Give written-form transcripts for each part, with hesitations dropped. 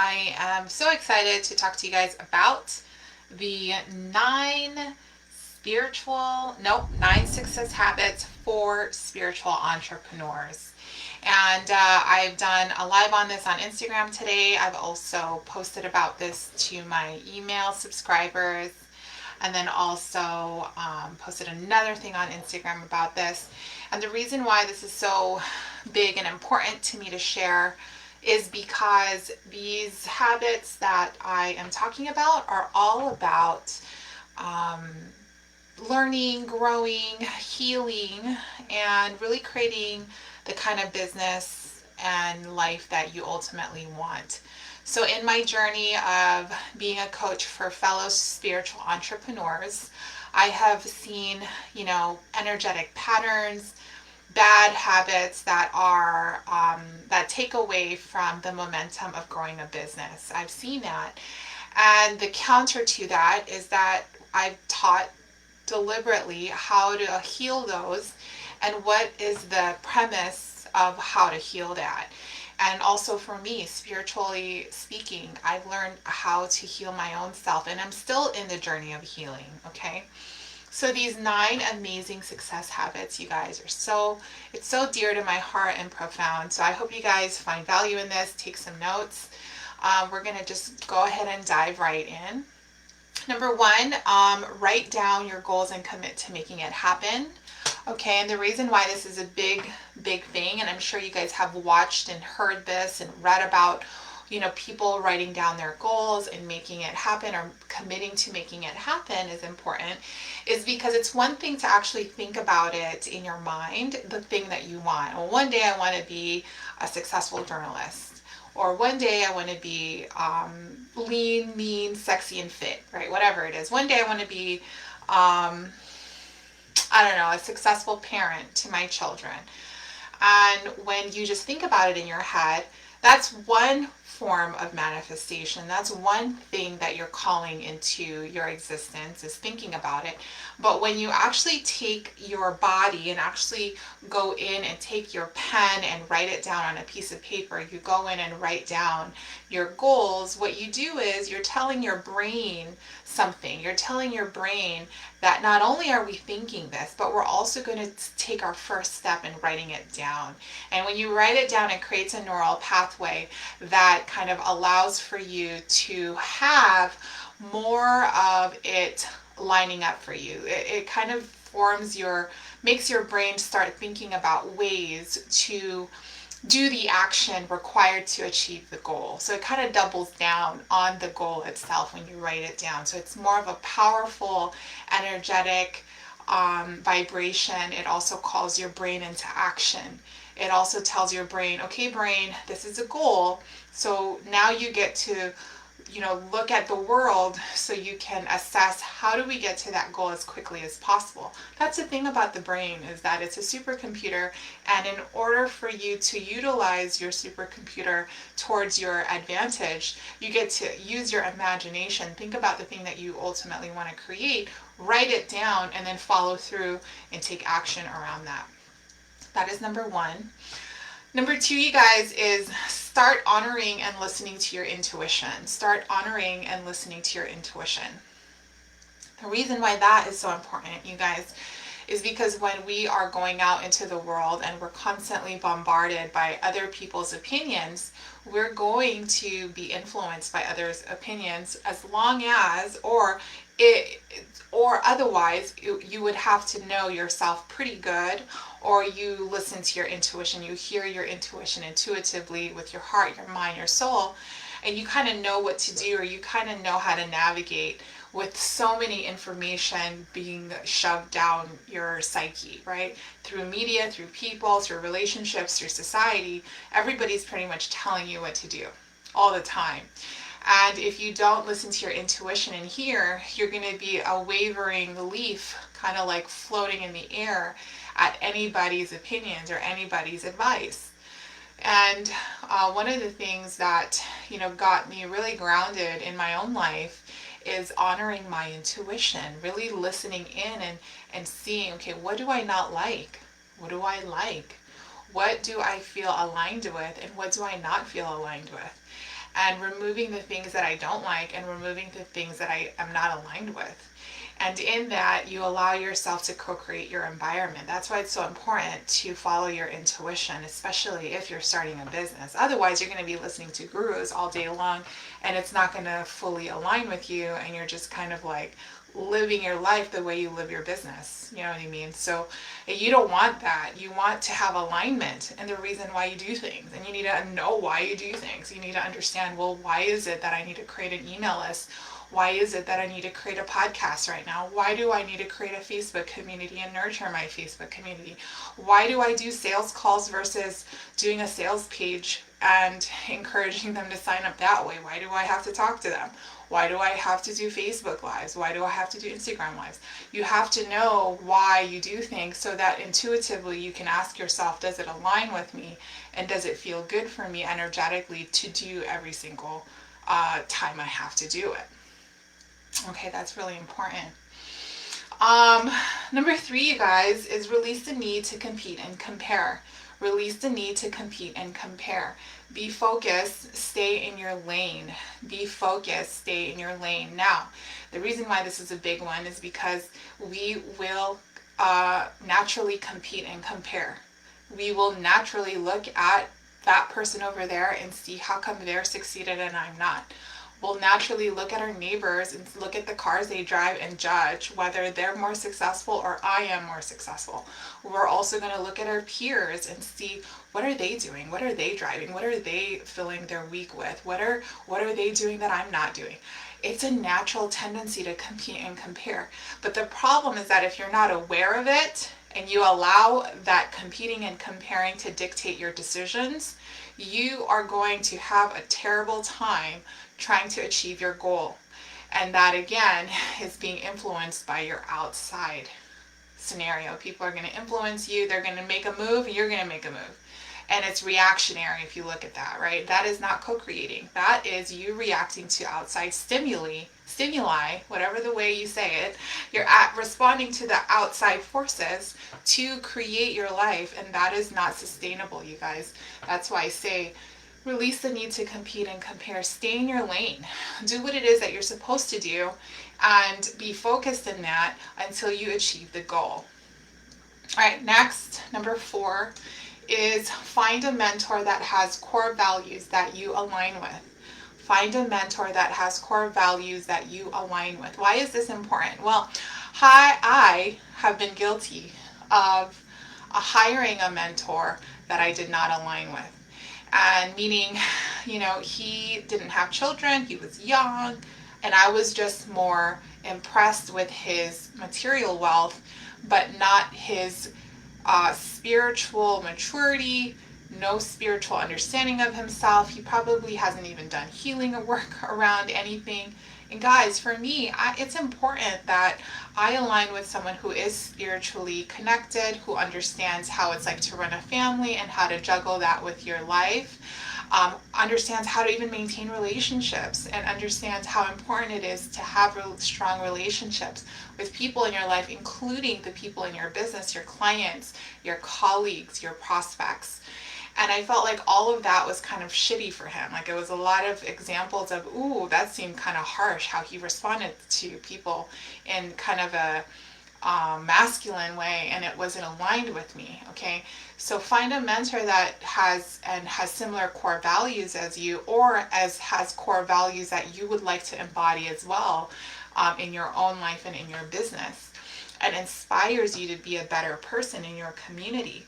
I am so excited to talk to you guys about the nine success habits for spiritual entrepreneurs. And I've done a live on this on Instagram today. I've also posted about this to my email subscribers, and then also posted another thing on Instagram about this. And the reason why this is so big and important to me to share is because these habits that I am talking about are all about um, learning, growing, healing, and really creating the kind of business and life that you ultimately want. So, in my journey of being a coach for fellow spiritual entrepreneurs, I have seen, energetic patterns, bad habits that are that take away from the momentum of growing a business. I've seen that, and the counter to that is that I've taught deliberately how to heal those and what is the premise of how to heal that. And also for me, spiritually speaking, I've learned how to heal my own self, and I'm still in the journey of healing, okay? So these 9 amazing success habits, you guys, it's so dear to my heart and profound. So I hope you guys find value in this, take some notes. We're going to just go ahead and dive right in. Number 1, write down your goals and commit to making it happen. Okay, and the reason why this is a big thing, and I'm sure you guys have watched and heard this and read about, people writing down their goals and making it happen or committing to making it happen is important, is because it's one thing to actually think about it in your mind, the thing that you want. Well, one day I want to be a successful journalist, or one day I want to be lean, mean, sexy, and fit, right? Whatever it is. One day I want to be, a successful parent to my children. And when you just think about it in your head, that's one form of manifestation. That's one thing that you're calling into your existence, is thinking about it. But when you actually take your body and actually go in and take your pen and write it down on a piece of paper, you go in and write down your goals, what you do is you're telling your brain something. You're telling your brain that not only are we thinking this, but we're also going to take our first step in writing it down. And when you write it down, it creates a neural pathway that kind of allows for you to have more of it lining up for you. It kind of makes your brain start thinking about ways to do the action required to achieve the goal. So it kind of doubles down on the goal itself when you write it down. So it's more of a powerful, energetic vibration. It also calls your brain into action. It also tells your brain, okay, brain, this is a goal. So now you get to look at the world so you can assess, how do we get to that goal as quickly as possible. That's the thing about the brain, is that it's a supercomputer, and in order for you to utilize your supercomputer towards your advantage, you get to use your imagination. Think about the thing that you ultimately want to create, write it down, and then follow through and take action around that. That is number 1. Number 2, you guys, is start honoring and listening to your intuition. Start honoring and listening to your intuition. The reason why that is so important, you guys, is because when we are going out into the world and we're constantly bombarded by other people's opinions, we're going to be influenced by others' opinions, as long as, or otherwise, you would have to know yourself pretty good, or you listen to your intuition, you hear your intuition intuitively with your heart, your mind, your soul, and you kind of know what to do, or you kind of know how to navigate with so many information being shoved down your psyche, right? Through media, through people, through relationships, through society, everybody's pretty much telling you what to do all the time. And if you don't listen to your intuition and hear, you're going to be a wavering leaf, kind of like floating in the air at anybody's opinions or anybody's advice. And one of the things that, got me really grounded in my own life is honoring my intuition, really listening in and seeing, okay, what do I not like? What do I like? What do I feel aligned with, and what do I not feel aligned with? and removing the things that I don't like and removing the things that I am not aligned with. And in that, you allow yourself to co-create your environment. That's why it's so important to follow your intuition, especially if you're starting a business. Otherwise, you're going to be listening to gurus all day long, and it's not going to fully align with you, and you're just kind of like living your life the way you live your business. You know what I mean? So you don't want that. You want to have alignment and the reason why you do things. And you need to know why you do things. You need to understand, well, why is it that I need to create an email list? Why is it that I need to create a podcast right now? Why do I need to create a Facebook community and nurture my Facebook community? Why do I do sales calls versus doing a sales page and encouraging them to sign up that way? Why do I have to talk to them? Why do I have to do Facebook Lives? Why do I have to do Instagram Lives? You have to know why you do things so that intuitively you can ask yourself, does it align with me? And does it feel good for me energetically to do every single time I have to do it? Okay, that's really important. Number 3, you guys, is release the need to compete and compare. Release the need to compete and compare. Be focused, stay in your lane. Be focused, stay in your lane. Now, the reason why this is a big one is because we will naturally compete and compare. We will naturally look at that person over there and see how come they're succeeded and I'm not. We'll naturally look at our neighbors and look at the cars they drive and judge whether they're more successful or I am more successful. We're also going to look at our peers and see, what are they doing? What are they driving? What are they filling their week with? What are they doing that I'm not doing? It's a natural tendency to compete and compare. But the problem is that if you're not aware of it and you allow that competing and comparing to dictate your decisions, you are going to have a terrible time trying to achieve your goal. And that again is being influenced by your outside scenario. People are going to influence you, they're going to make a move, and you're going to make a move. And it's reactionary if you look at that, right? That is not co-creating. That is you reacting to outside stimuli, whatever the way you say it. You're responding to the outside forces to create your life, and that is not sustainable, you guys. That's why I say, release the need to compete and compare. Stay in your lane. Do what it is that you're supposed to do and be focused in that until you achieve the goal. All right, next, number 4 is find a mentor that has core values that you align with. Find a mentor that has core values that you align with. Why is this important? Well, I have been guilty of hiring a mentor that I did not align with. And meaning, he didn't have children, he was young, and I was just more impressed with his material wealth, but not his spiritual maturity, no spiritual understanding of himself. He probably hasn't even done healing or work around anything. And guys, for me, it's important that I align with someone who is spiritually connected, who understands how it's like to run a family and how to juggle that with your life, understands how to even maintain relationships, and understands how important it is to have strong relationships with people in your life, including the people in your business, your clients, your colleagues, your prospects. And I felt like all of that was kind of shitty for him. Like, it was a lot of examples of, ooh, that seemed kind of harsh, how he responded to people in kind of a masculine way, and it wasn't aligned with me, okay? So find a mentor that has similar core values as you, or has core values that you would like to embody as well in your own life and in your business, and inspires you to be a better person in your community.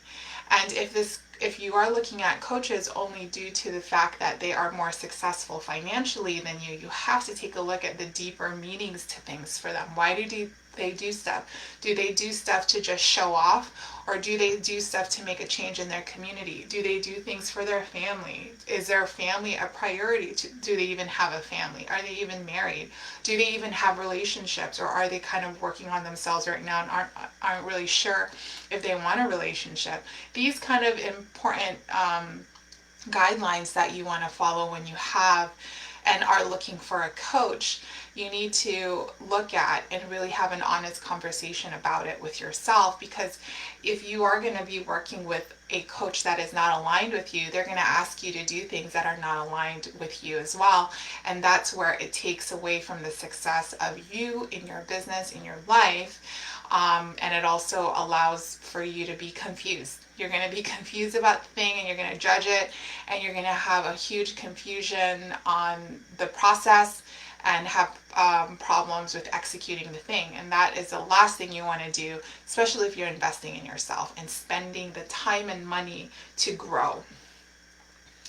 And if you are looking at coaches only due to the fact that they are more successful financially than you have to take a look at the deeper meanings to things for them. Why do they do stuff? Do they do stuff to just show off, or do they do stuff to make a change in their community? Do they do things for their family? Is their family a priority? Do they even have a family? Are they even married? Do they even have relationships, or are they kind of working on themselves right now and aren't really sure if they want a relationship? These kind of important guidelines that you want to follow when you have and are looking for a coach, you need to look at and really have an honest conversation about it with yourself. Because if you are going to be working with a coach that is not aligned with you, they're going to ask you to do things that are not aligned with you as well. And that's where it takes away from the success of you in your business, in your life. And it also allows for you to be confused. You're going to be confused about the thing, and you're going to judge it, and you're going to have a huge confusion on the process and have problems with executing the thing. And that is the last thing you want to do, especially if you're investing in yourself and spending the time and money to grow.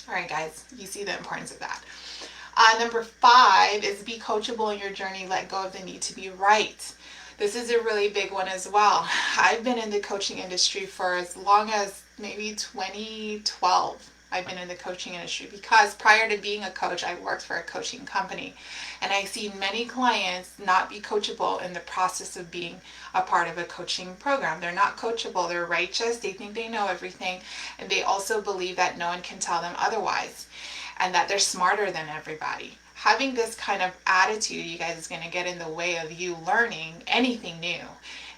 All right, guys, you see the importance of that. Number 5 is be coachable in your journey. Let go of the need to be right. This is a really big one as well. I've been in the coaching industry for as long as maybe 2012. I've been in the coaching industry because prior to being a coach, I worked for a coaching company. And I've seen many clients not be coachable in the process of being a part of a coaching program. They're not coachable. They're righteous. They think they know everything. And they also believe that no one can tell them otherwise, and that they're smarter than everybody. Having this kind of attitude, you guys, is going to get in the way of you learning anything new.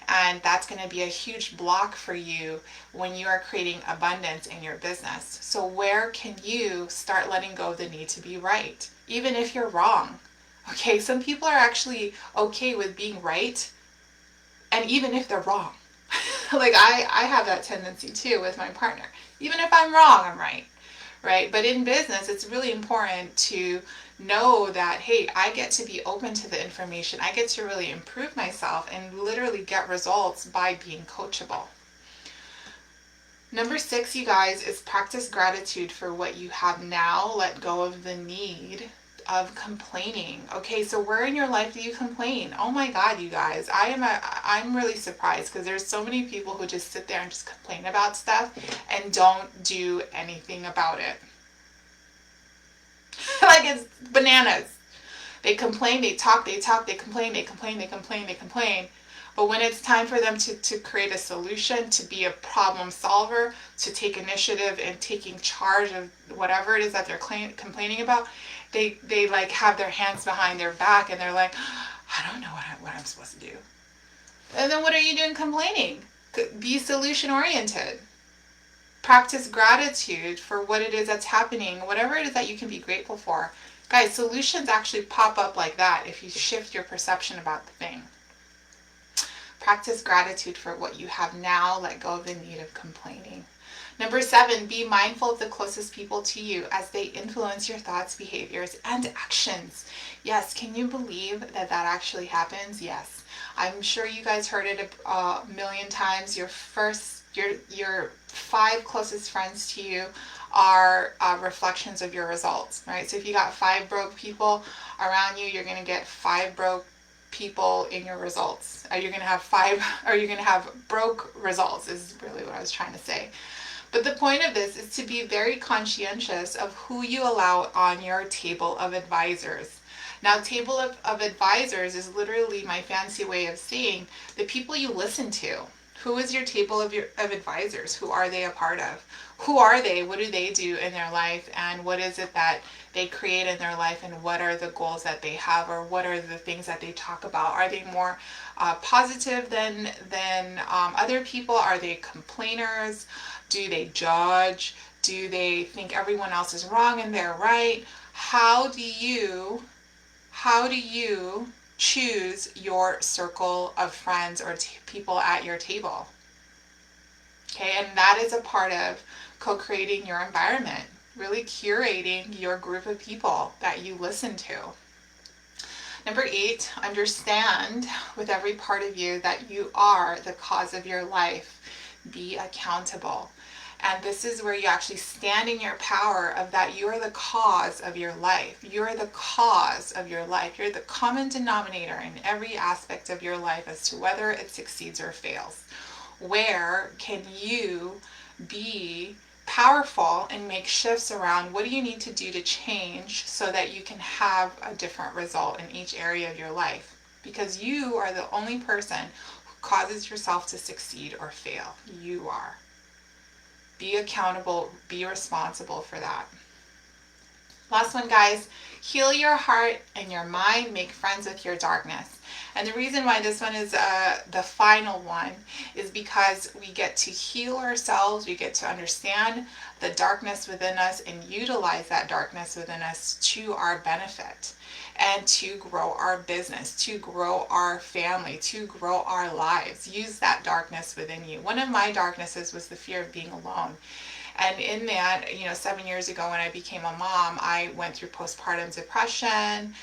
And that's going to be a huge block for you when you are creating abundance in your business. So where can you start letting go of the need to be right, even if you're wrong? Okay, some people are actually okay with being right, and even if they're wrong. Like I have that tendency too with my partner. Even if I'm wrong, I'm right. Right? But in business, it's really important to know that, hey, I get to be open to the information. I get to really improve myself and literally get results by being coachable. Number 6, you guys, is practice gratitude for what you have now. Let go of the need of complaining. Okay, so where in your life do you complain? Oh my God, you guys, I'm really surprised because there's so many people who just sit there and just complain about stuff and don't do anything about it. Like, it's bananas. They complain, they talk, they complain, they complain. But when it's time for them to create a solution, to be a problem solver, to take initiative and taking charge of whatever it is that they're complaining about, they like have their hands behind their back and they're like, I don't know what I'm supposed to do. And then what are you doing complaining? Be solution oriented. Practice gratitude for what it is that's happening, whatever it is that you can be grateful for. Guys, solutions actually pop up like that if you shift your perception about the thing. Practice gratitude for what you have now. Let go of the need of complaining. Number 7, be mindful of the closest people to you as they influence your thoughts, behaviors, and actions. Yes, can you believe that actually happens? Yes. I'm sure you guys heard it a million times. Your 5 closest friends to you are reflections of your results, right? So if you got 5 broke people around you, you're going to get 5 broke people in your results. You're going to have broke results is really what I was trying to say. But the point of this is to be very conscientious of who you allow on your table of advisors. Now, table of advisors is literally my fancy way of saying the people you listen to. Who is your table of advisors? Who are they a part of? Who are they? What do they do in their life? And what is it that they create in their life? And what are the goals that they have? Or what are the things that they talk about? Are they more positive than other people? Are they complainers? Do they judge? Do they think everyone else is wrong and they're right? How do you choose your circle of friends or people at your table? Okay, and that is a part of co-creating your environment, really curating your group of people that you listen to. Number 8, understand with every part of you that you are the cause of your life. Be accountable. And this is where you actually stand in your power of that you're the cause of your life. You're the cause of your life. You're the common denominator in every aspect of your life as to whether it succeeds or fails. Where can you be powerful and make shifts around what do you need to do to change so that you can have a different result in each area of your life? Because you are the only person who causes yourself to succeed or fail. You are. Be accountable, be responsible for that. Last one, guys. Heal your heart and your mind. Make friends with your darkness. And the reason why this one is the final one is because we get to heal ourselves, we get to understand the darkness within us and utilize that darkness within us to our benefit, and to grow our business, to grow our family, to grow our lives. Use that darkness within you. One of my darknesses was the fear of being alone. And in that, 7 years ago when I became a mom, I went through postpartum depression.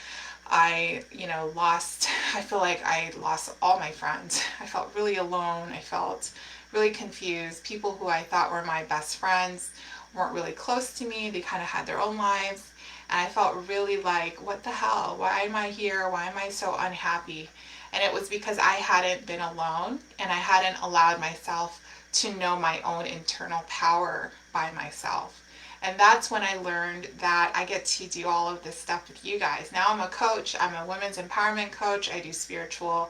I feel like I lost all my friends. I felt really alone. I felt really confused. People who I thought were my best friends weren't really close to me. They kind of had their own lives. And I felt really like, what the hell? Why am I here? Why am I so unhappy? And it was because I hadn't been alone and I hadn't allowed myself to know my own internal power by myself. And that's when I learned that I get to do all of this stuff with you guys. Now I'm a coach. I'm a women's empowerment coach. I do spiritual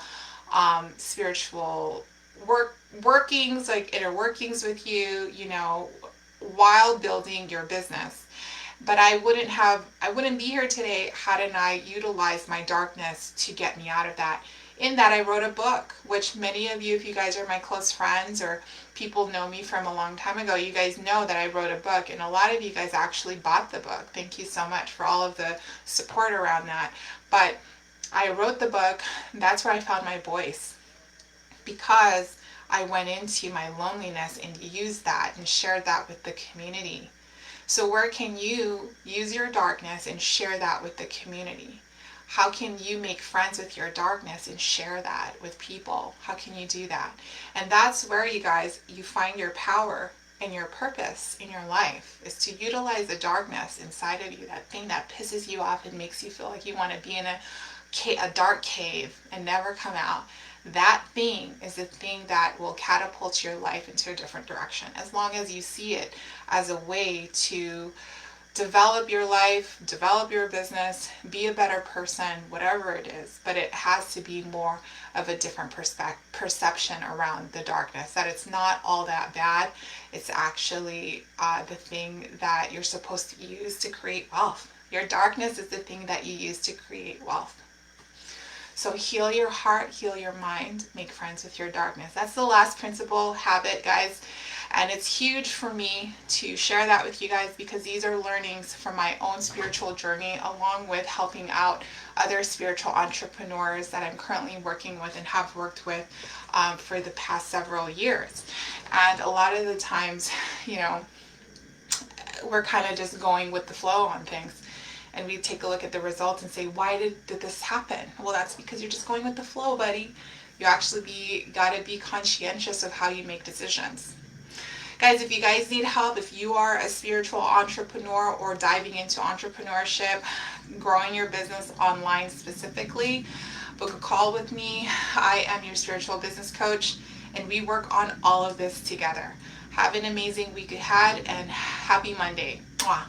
workings, like inner workings with you, while building your business. But I wouldn't be here today hadn't I utilized my darkness to get me out of that. In that, I wrote a book, which many of you, if you guys are my close friends or people know me from a long time ago, you guys know that I wrote a book, and a lot of you guys actually bought the book. Thank you so much for all of the support around that. But I wrote the book. That's where I found my voice, because I went into my loneliness and used that and shared that with the community. So where can you use your darkness and share that with the community? How can you make friends with your darkness and share that with people? How can you do that? And that's where, you guys, you find your power and your purpose in your life, is to utilize the darkness inside of you, that thing that pisses you off and makes you feel like you want to be in a dark cave and never come out. That thing is the thing that will catapult your life into a different direction, as long as you see it as a way to develop your life, develop your business, be a better person, whatever it is. But it has to be more of a different perception around the darkness, that it's not all that bad. It's actually the thing that you're supposed to use to create wealth. Your darkness is the thing that you use to create wealth. So heal your heart, heal your mind, make friends with your darkness. That's the last principle, habit, guys. And it's huge for me to share that with you guys, because these are learnings from my own spiritual journey, along with helping out other spiritual entrepreneurs that I'm currently working with and have worked with for the past several years. And a lot of the times, we're kind of just going with the flow on things. And we take a look at the results and say, why did this happen? Well, that's because you're just going with the flow, buddy. You actually gotta be conscientious of how you make decisions. Guys, if you guys need help, if you are a spiritual entrepreneur or diving into entrepreneurship, growing your business online specifically, book a call with me. I am your spiritual business coach, and we work on all of this together. Have an amazing week ahead, and happy Monday. Mwah.